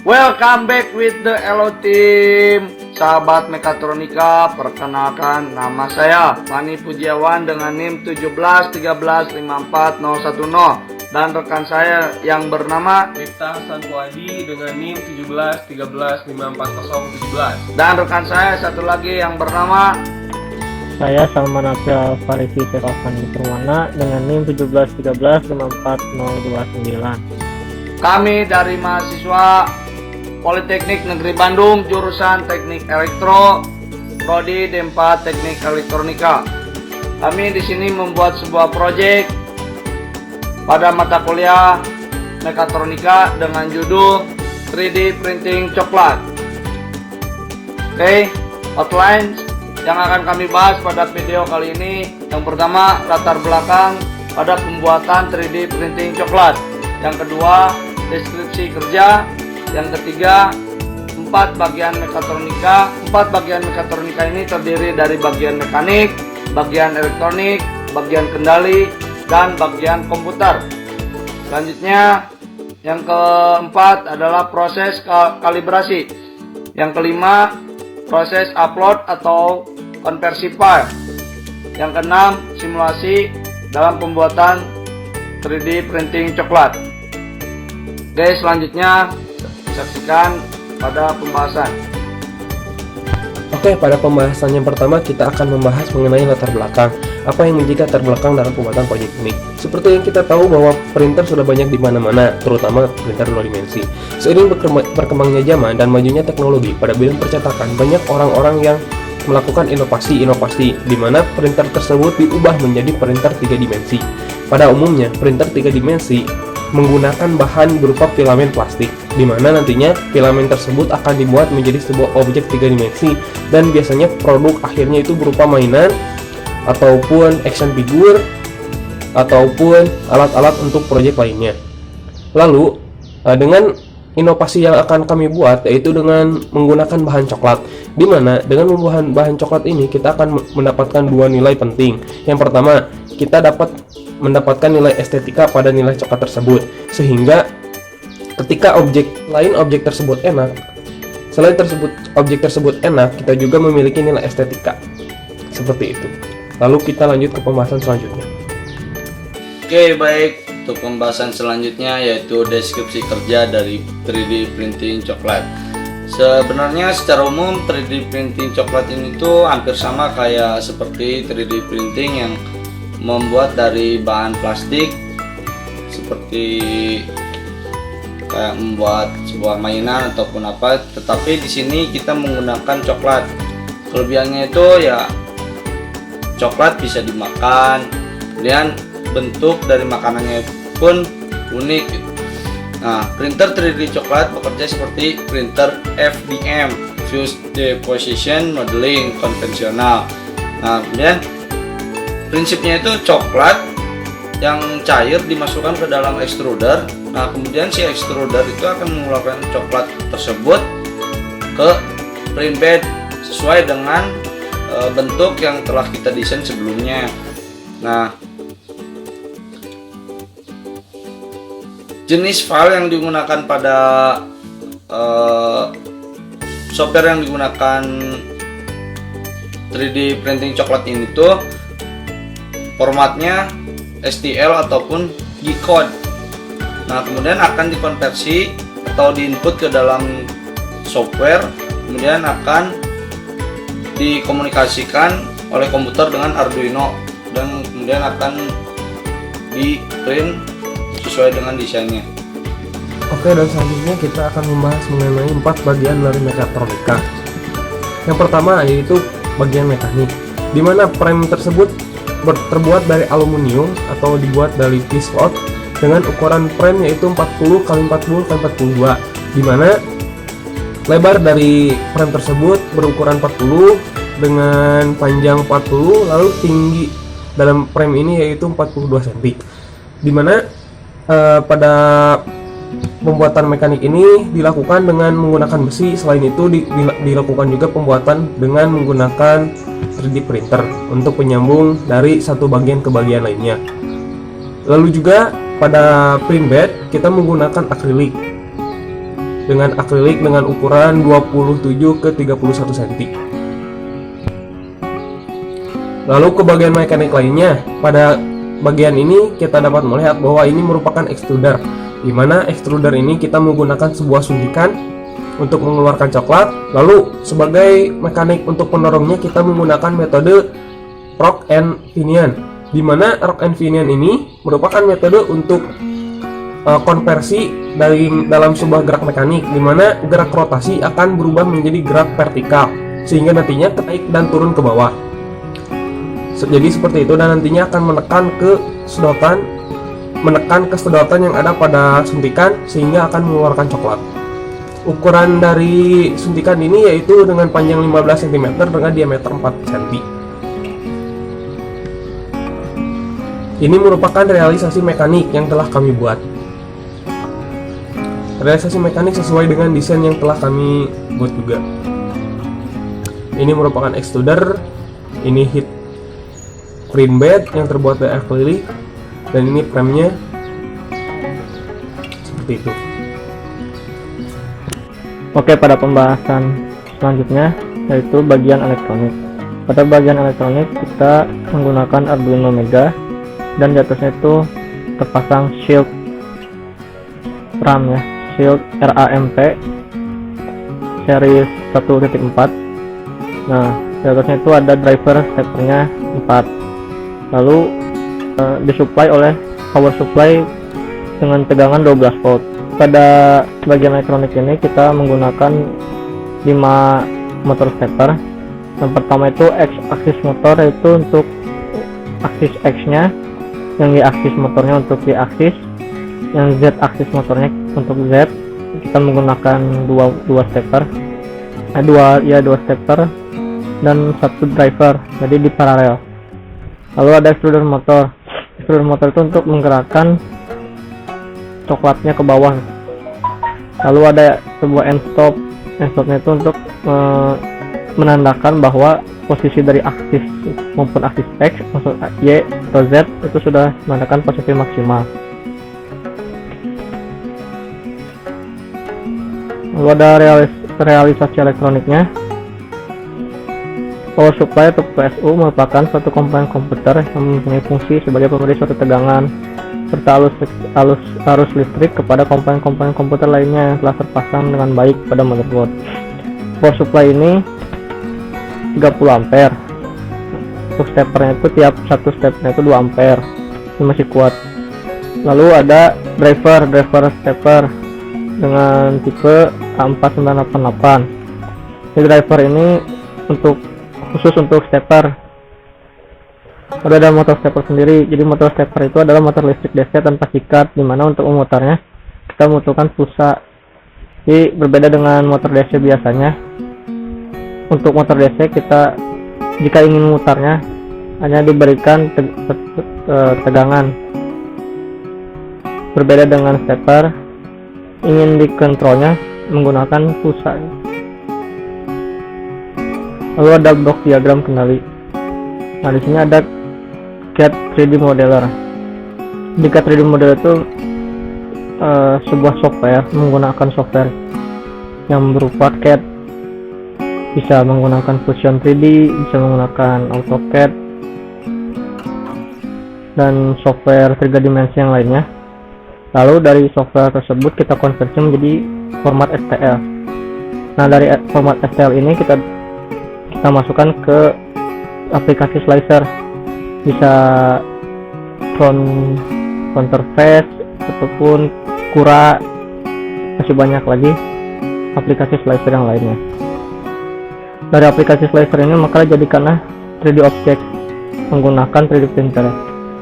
Welcome back with the Elo Team. Sahabat Mekatronika, perkenalkan nama saya Fani Pujiawan dengan NIM 171354010 dan rekan saya yang bernama Miftah Sanpuadi dengan NIM 171354017 dan rekan saya satu lagi yang bernama Saya Salman Abdul Farisi Sirofani Perwana dengan NIM 171354029. kami dari mahasiswa Politeknik Negeri Bandung, jurusan Teknik Elektro, Prodi D4 Teknik Elektronika. Kami di sini membuat sebuah proyek pada mata kuliah Mekatronika dengan judul 3D Printing Coklat. Oke, outline yang akan kami bahas pada video kali ini. Yang pertama, latar belakang pada pembuatan 3D Printing Coklat. Yang kedua, deskripsi kerja. Yang ketiga, 4 bagian mekatronika. 4 bagian mekatronika ini terdiri dari bagian mekanik, bagian elektronik, bagian kendali, dan bagian komputer. Selanjutnya, yang keempat adalah proses kalibrasi. Yang kelima, proses upload atau konversi file. Yang keenam, simulasi dalam pembuatan 3D printing coklat. Oke, selanjutnya saksikan pada pembahasan. Oke, pada pembahasan yang pertama kita akan membahas mengenai latar belakang. Apa yang menjadi latar belakang dalam pembuatan proyek ini? Seperti yang kita tahu bahwa printer sudah banyak di mana-mana, terutama printer 2 dimensi. Seiring berkembangnya zaman dan majunya teknologi pada bidang percetakan, banyak orang-orang yang melakukan inovasi di mana printer tersebut diubah menjadi printer 3 dimensi. Pada umumnya, printer 3 dimensi menggunakan bahan berupa filamen plastik, di mana nantinya filamen tersebut akan dibuat menjadi sebuah objek 3 dimensi dan biasanya produk akhirnya itu berupa mainan ataupun action figure ataupun alat-alat untuk proyek lainnya. Lalu dengan inovasi yang akan kami buat yaitu dengan menggunakan bahan coklat, di mana dengan menggunakan bahan coklat ini kita akan mendapatkan 2 nilai penting. Yang pertama, kita dapat mendapatkan nilai estetika pada nilai coklat tersebut, sehingga ketika objek tersebut enak, selain objek tersebut enak, kita juga memiliki nilai estetika seperti itu. Lalu kita lanjut ke pembahasan selanjutnya. Oke, baik. Untuk pembahasan selanjutnya yaitu deskripsi kerja dari 3D printing coklat. Sebenarnya secara umum 3D printing coklat ini tuh hampir sama kayak seperti 3D printing yang membuat dari bahan plastik, seperti kayak membuat sebuah mainan ataupun apa, tetapi di sini kita menggunakan coklat. Kelebihannya itu ya coklat bisa dimakan, kemudian bentuk dari makanannya pun unik gitu. Nah, printer 3D coklat bekerja seperti printer FDM (Fused Deposition Modeling) konvensional. Nah, kemudian prinsipnya itu coklat yang cair dimasukkan ke dalam extruder. Nah, kemudian si extruder itu akan mengeluarkan coklat tersebut ke print bed sesuai dengan bentuk yang telah kita desain sebelumnya. Nah, jenis file yang digunakan pada software yang digunakan 3D printing coklat ini tuh formatnya STL ataupun G-code. Nah, kemudian akan dikonversi atau diinput ke dalam software, kemudian akan dikomunikasikan oleh komputer dengan Arduino dan kemudian akan di print sesuai dengan desainnya. Oke, dan selanjutnya kita akan membahas mengenai 4 bagian dari mekatronika. Yang pertama yaitu bagian mekanik, di mana frame tersebut terbuat dari aluminium atau dibuat dari piece-rod dengan ukuran frame yaitu 40 x 40 x 42, di mana lebar dari frame tersebut berukuran 40 dengan panjang 40, lalu tinggi dalam frame ini yaitu 42 cm. Di mana pada pembuatan mekanik ini dilakukan dengan menggunakan besi. Selain itu dilakukan juga pembuatan dengan menggunakan 3D printer untuk penyambung dari satu bagian ke bagian lainnya. Lalu juga pada print bed kita menggunakan akrilik. dengan akrilik dengan ukuran 27 ke 31 cm. Lalu ke bagian mekanik lainnya, pada bagian ini kita dapat melihat bahwa ini merupakan extruder, di mana extruder ini kita menggunakan sebuah suntikan untuk mengeluarkan coklat. Lalu sebagai mekanik untuk pendorongnya kita menggunakan metode rock and pinion, di mana rock and pinion ini merupakan metode untuk konversi dalam sebuah gerak mekanik, di mana gerak rotasi akan berubah menjadi gerak vertikal sehingga nantinya naik dan turun ke bawah. Jadi seperti itu, dan nantinya akan menekan ke sedotan yang ada pada suntikan sehingga akan mengeluarkan coklat. Ukuran dari suntikan ini yaitu dengan panjang 15 cm dengan diameter 4 cm. Ini merupakan realisasi mekanik yang telah kami buat. Realisasi mekanik sesuai dengan desain yang telah kami buat juga. Ini merupakan extruder, ini heat print bed yang terbuat dari akrilik, dan ini frame-nya seperti itu. Oke, pada pembahasan selanjutnya yaitu bagian elektronik. Pada bagian elektronik kita menggunakan Arduino Mega, dan di atasnya itu terpasang shield RAM ya, shield RAMP series 1.4. Nah, di atasnya itu ada driver steppernya 4. Lalu disuplai oleh power supply dengan tegangan 12 volt. Pada bagian elektronik ini kita menggunakan 5 motor stepper. Yang pertama itu X aksis motor, yaitu untuk aksis X nya, yang Y aksis motornya untuk Y aksis, yang Z aksis motornya untuk Z. Kita menggunakan dua stepper, dua stepper dan satu driver, jadi di paralel. Lalu ada extruder motor. Extruder motor itu untuk menggerakkan coklatnya ke bawah. Lalu ada sebuah end stop. End stopnya itu untuk menandakan bahwa posisi dari aksis maupun aksis X, maksud Y atau Z, itu sudah menandakan posisi maksimal. Lalu ada realisasi elektroniknya. Power supply atau PSU merupakan suatu komponen komputer yang mempunyai fungsi sebagai pemberi suatu tegangan serta arus listrik kepada komponen-komponen komputer lainnya yang telah terpasang dengan baik pada motherboard. Power supply ini 30 ampere. Untuk steppernya itu tiap satu stepnya itu 2 ampere. Ini masih kuat. Lalu ada driver stepper dengan tipe A4988. Ini driver ini khusus untuk stepper. Ada motor stepper sendiri. Jadi motor stepper itu adalah motor listrik DC tanpa sikat, dimana untuk memutarnya kita membutuhkan pulsa. Jadi berbeda dengan motor DC biasanya. Untuk motor DC kita jika ingin memutarnya hanya diberikan tegangan. Berbeda dengan stepper, ingin dikontrolnya menggunakan pulsa. Lalu ada blok diagram kendali. Nah, di sini ada CAD 3D modeler. Di CAD 3D modeler itu sebuah software, menggunakan software yang berupa CAD. Bisa menggunakan Fusion 3D, bisa menggunakan AutoCAD dan software 3 dimensi yang lainnya. Lalu dari software tersebut kita konversi menjadi format STL. Nah, dari format STL ini kita masukkan ke aplikasi slicer, bisa counterface ataupun Cura, masih banyak lagi aplikasi slicer yang lainnya. Dari aplikasi slicer ini maka jadikanlah 3D object menggunakan 3D printer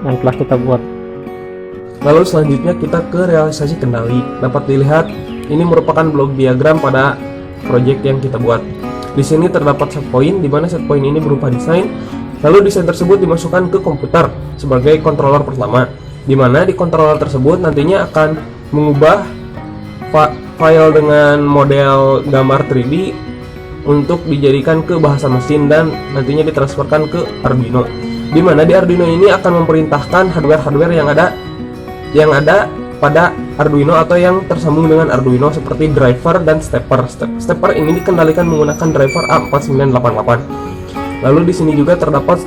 yang telah kita buat. Lalu selanjutnya kita ke realisasi kendali. Dapat dilihat ini merupakan blok diagram pada project yang kita buat. Di sini terdapat set point, di mana set point ini berupa desain. Lalu desain tersebut dimasukkan ke komputer sebagai controller pertama, di mana di controller tersebut nantinya akan mengubah file dengan model gambar 3D untuk dijadikan ke bahasa mesin dan nantinya ditransferkan ke Arduino. Di mana di Arduino ini akan memerintahkan hardware yang ada pada Arduino atau yang tersambung dengan Arduino seperti driver dan stepper. Stepper ini dikendalikan menggunakan driver A4988. Lalu di sini juga terdapat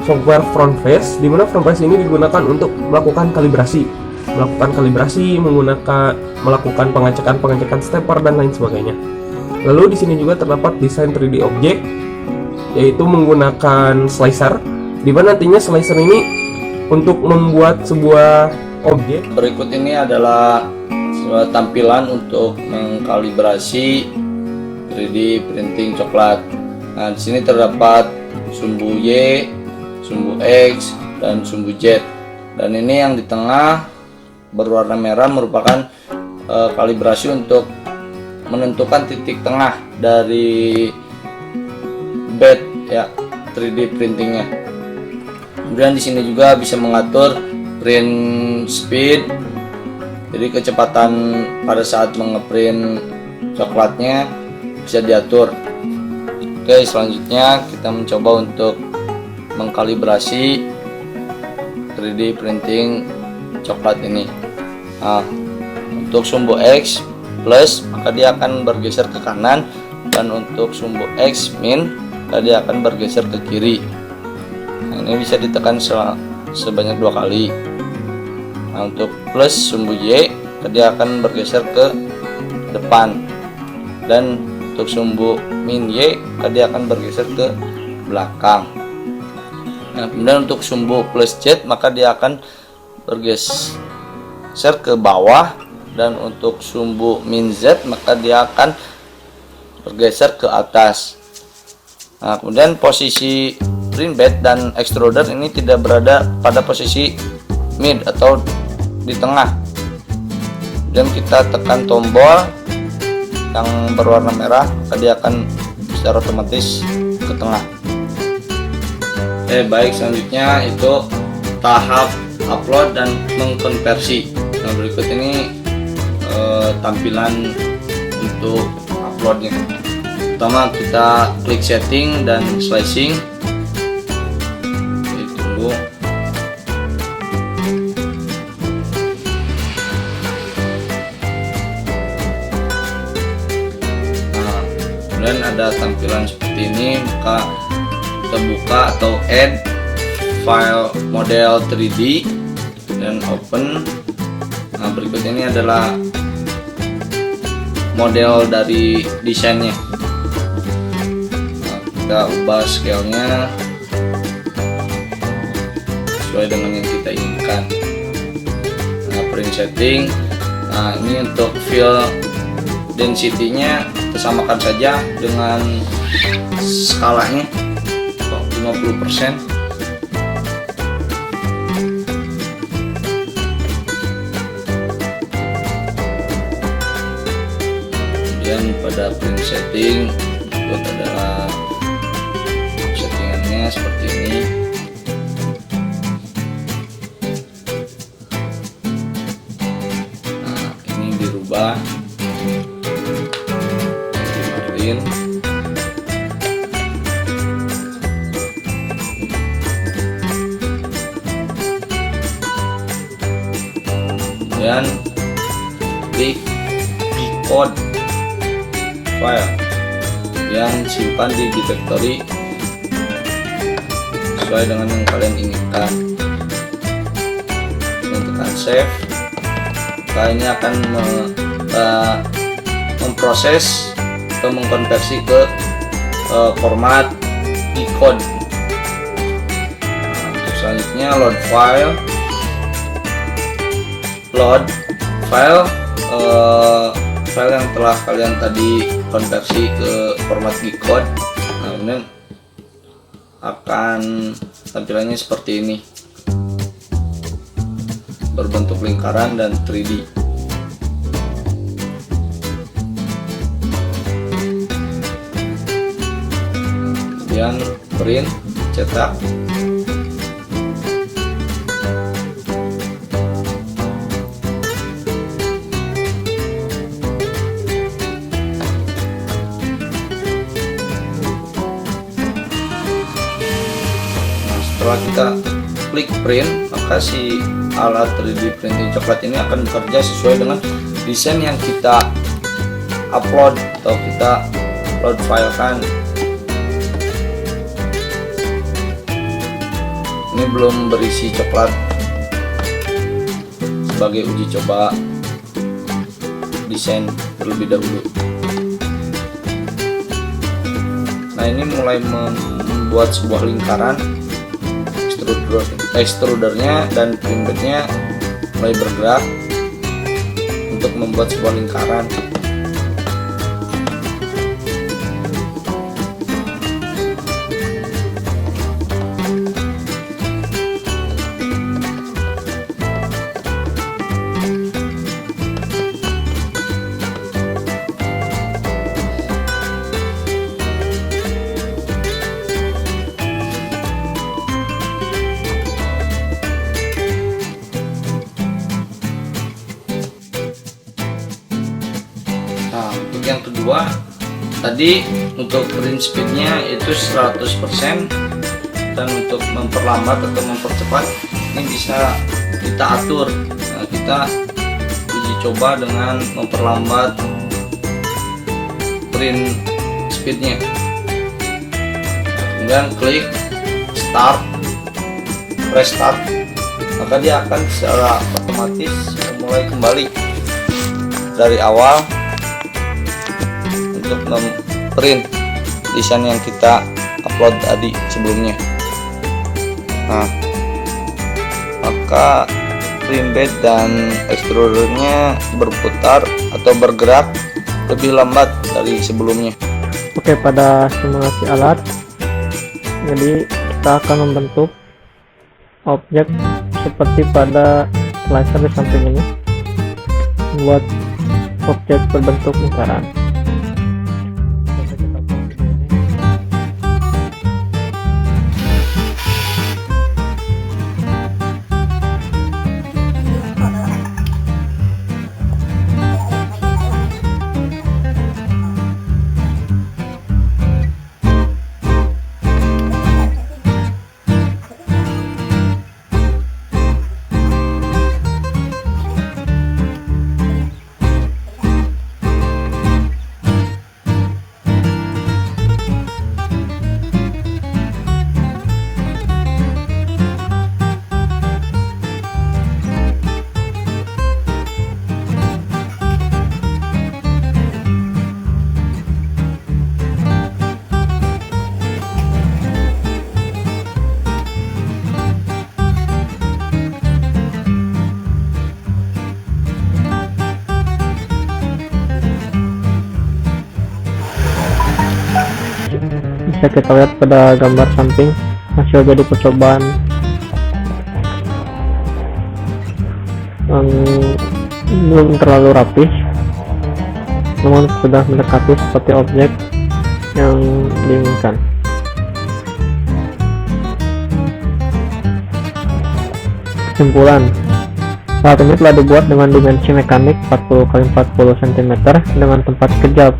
software front face, di mana front face ini digunakan untuk melakukan kalibrasi, melakukan pengecekan stepper dan lain sebagainya. Lalu di sini juga terdapat desain 3D object, yaitu menggunakan slicer, di mana nantinya slicer ini untuk membuat sebuah objek. Berikut ini adalah tampilan untuk mengkalibrasi 3D printing coklat. Nah, di sini terdapat sumbu Y, sumbu X, dan sumbu Z. Dan ini yang di tengah berwarna merah merupakan kalibrasi untuk menentukan titik tengah dari bed ya 3D printingnya. Kemudian di sini juga bisa mengatur print speed, jadi kecepatan pada saat mengeprint coklatnya bisa diatur. Oke, selanjutnya kita mencoba untuk mengkalibrasi 3D printing coklat ini. Nah, untuk sumbu X plus maka dia akan bergeser ke kanan, dan untuk sumbu X min maka dia akan bergeser ke kiri. Nah, ini bisa ditekan sebanyak 2 kali. Nah, untuk plus sumbu Y dia akan bergeser ke depan, dan untuk sumbu min Y dia akan bergeser ke belakang. Nah, kemudian untuk sumbu plus Z maka dia akan bergeser ke bawah, dan untuk sumbu min Z maka dia akan bergeser ke atas. Nah, kemudian posisi print bed dan extruder ini tidak berada pada posisi mid atau di tengah. Dan kita tekan tombol yang berwarna merah, maka dia akan secara otomatis ke tengah. Baik, selanjutnya itu tahap upload dan mengkonversi. Nah, berikut ini tampilan untuk uploadnya. Pertama kita klik setting dan slicing. Tunggu. Kemudian ada tampilan seperti ini, maka kita buka atau add file model 3D dan open. Nah, berikut ini adalah model dari desainnya. Nah, kita ubah scale-nya sesuai dengan yang kita inginkan. Nah, print setting. Nah, ini untuk fill density-nya kita samakan saja dengan skalanya 50%. Kemudian pada print setting itu adalah settingannya seperti ini. Nah, ini dirubah. Kemudian klik G-code file yang simpan di directory sesuai dengan yang kalian inginkan. Dan tekan save. Maka ini akan memproses atau mengkonversi ke format G-code. Nah, untuk selanjutnya load file file yang telah kalian tadi konversi ke format G-code. Nah, kemudian akan tampilannya seperti ini, berbentuk lingkaran dan 3D. Kemudian print, cetak. Setelah kita klik print, maka si alat 3D printing coklat ini akan bekerja sesuai dengan desain yang kita upload atau kita upload filekan. Ini belum berisi coklat sebagai uji coba desain terlebih dahulu. Nah, ini mulai membuat sebuah lingkaran. Extrudernya dan print bednya mulai bergerak untuk membuat sebuah lingkaran. Nah, untuk yang kedua tadi untuk print speednya itu 100%, dan untuk memperlambat atau mempercepat ini bisa kita atur. Nah, kita uji coba dengan memperlambat print speednya. Kemudian klik start, press start, maka dia akan secara otomatis memulai kembali dari awal untuk print desain yang kita upload tadi sebelumnya. Nah, maka print bed dan extrudernya berputar atau bergerak lebih lambat dari sebelumnya. Oke, pada simulasi alat, jadi kita akan membentuk objek seperti pada slicer di samping ini, buat objek berbentuk lingkaran. Bisa kita lihat pada gambar samping hasil dari percobaan. Belum terlalu rapih, namun sudah mendekati seperti objek yang diinginkan. Kesimpulan, alat ini telah dibuat dengan dimensi mekanik 40 x 40 cm dengan tempat kerja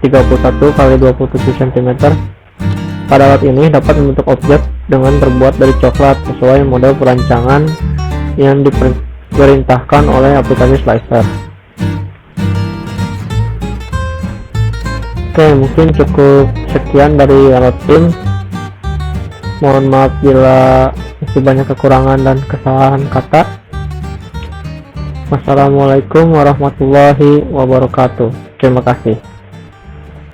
31 x 27 cm. Pada alat ini dapat membentuk objek dengan terbuat dari coklat sesuai model perancangan yang diperintahkan oleh aplikasi slicer. Oke, mungkin cukup sekian dari alat print. Mohon maaf bila masih banyak kekurangan dan kesalahan kata. Wassalamualaikum warahmatullahi wabarakatuh. Terima kasih.